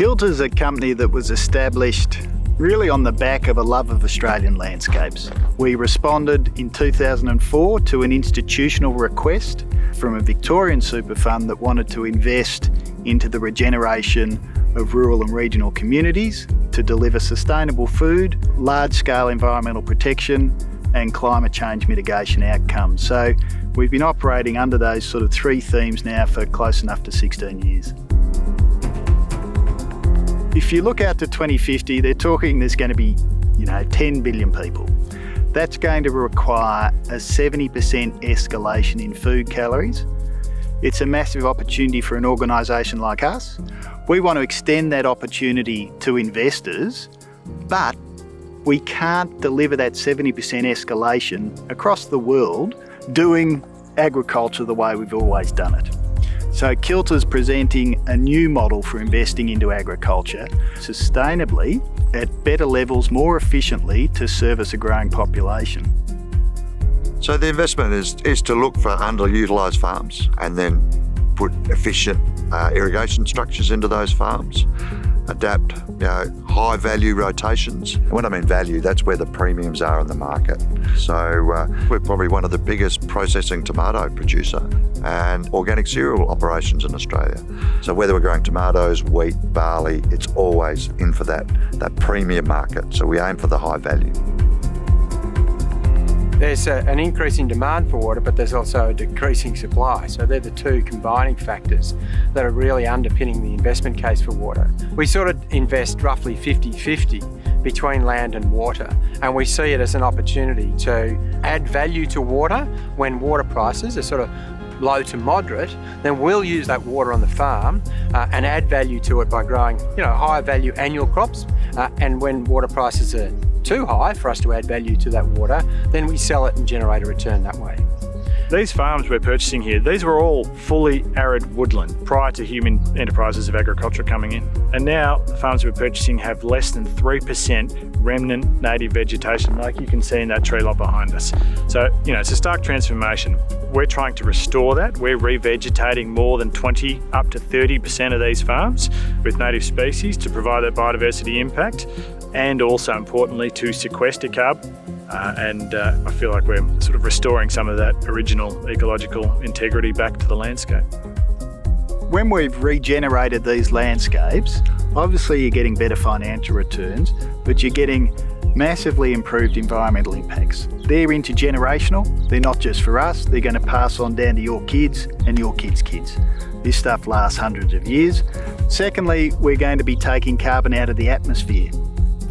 Kilter's a company that was established really on the back of a love of Australian landscapes. We responded in 2004 to an institutional request from a Victorian super fund that wanted to invest into the regeneration of rural and regional communities to deliver sustainable food, large-scale environmental protection and climate change mitigation outcomes. So we've been operating under those sort of three themes now for close enough to 16 years. If you look out to 2050, they're talking there's going to be, 10 billion people. That's going to require a 70% escalation in food calories. It's a massive opportunity for an organisation like us. We want to extend that opportunity to investors, but we can't deliver that 70% escalation across the world doing agriculture the way we've always done it. So Kilter's presenting a new model for investing into agriculture sustainably, at better levels, more efficiently to service a growing population. So the investment is to look for underutilised farms and then put efficient irrigation structures into those farms, adapt high value rotations. When I mean value, that's where the premiums are in the market. So we're probably one of the biggest processing tomato producer and organic cereal operations in Australia. So whether we're growing tomatoes, wheat, barley, it's always in for that premium market. So we aim for the high value. There's an increasing demand for water, but there's also a decreasing supply. So they're the two combining factors that are really underpinning the investment case for water. We sort of invest roughly 50-50 between land and water, and we see it as an opportunity to add value to water when water prices are sort of low to moderate. Then we'll use that water on the farm and add value to it by growing higher value annual crops, and when water prices are too high for us to add value to that water, then we sell it and generate a return that way. These farms we're purchasing here, these were all fully arid woodland prior to human enterprises of agriculture coming in. And now the farms we're purchasing have less than 3% remnant native vegetation, like you can see in that tree lot behind us. So, it's a stark transformation. We're trying to restore that. We're revegetating more than 20 up to 30% of these farms with native species to provide that biodiversity impact, and also importantly to sequester carbon. I feel like we're sort of restoring some of that original ecological integrity back to the landscape. When we've regenerated these landscapes, obviously you're getting better financial returns, but you're getting massively improved environmental impacts. They're intergenerational. They're not just for us. They're going to pass on down to your kids and your kids' kids. This stuff lasts hundreds of years. Secondly, we're going to be taking carbon out of the atmosphere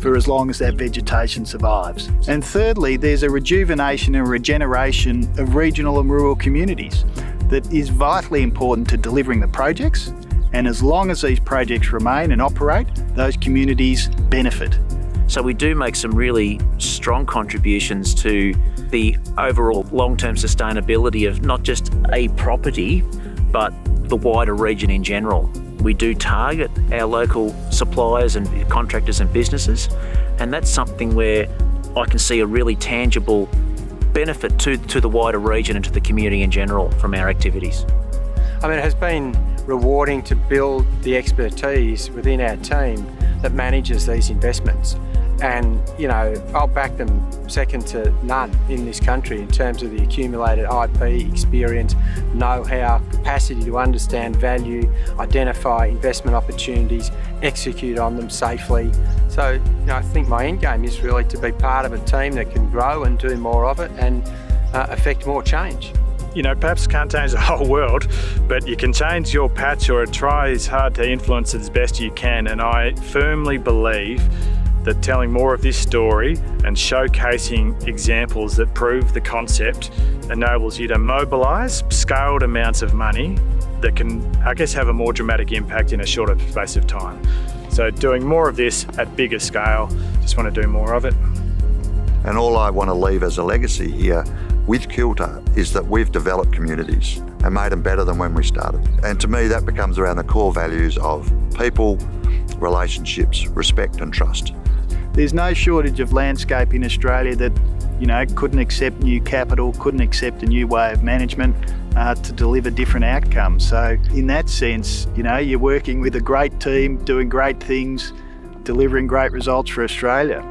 for as long as that vegetation survives. And thirdly, there's a rejuvenation and regeneration of regional and rural communities that is vitally important to delivering the projects. And as long as these projects remain and operate, those communities benefit. So we do make some really strong contributions to the overall long-term sustainability of not just a property, but the wider region in general. We do target our local suppliers and contractors and businesses, and that's something where I can see a really tangible benefit to the wider region and to the community in general from our activities. It has been rewarding to build the expertise within our team that manages these investments. And, I'll back them second to none in this country in terms of the accumulated IP, experience, know-how, capacity to understand value, identify investment opportunities, execute on them safely. So, I think my end game is really to be part of a team that can grow and do more of it and affect more change. Perhaps can't change the whole world, but you can change your patch or try as hard to influence it as best you can. And I firmly believe that telling more of this story and showcasing examples that prove the concept enables you to mobilise scaled amounts of money that can, have a more dramatic impact in a shorter space of time. So doing more of this at bigger scale, just want to do more of it. And all I want to leave as a legacy here with Kilter is that we've developed communities and made them better than when we started. And to me, that becomes around the core values of people, relationships, respect and trust. There's no shortage of landscape in Australia that couldn't accept new capital, couldn't accept a new way of management to deliver different outcomes. So in that sense, you're working with a great team, doing great things, delivering great results for Australia.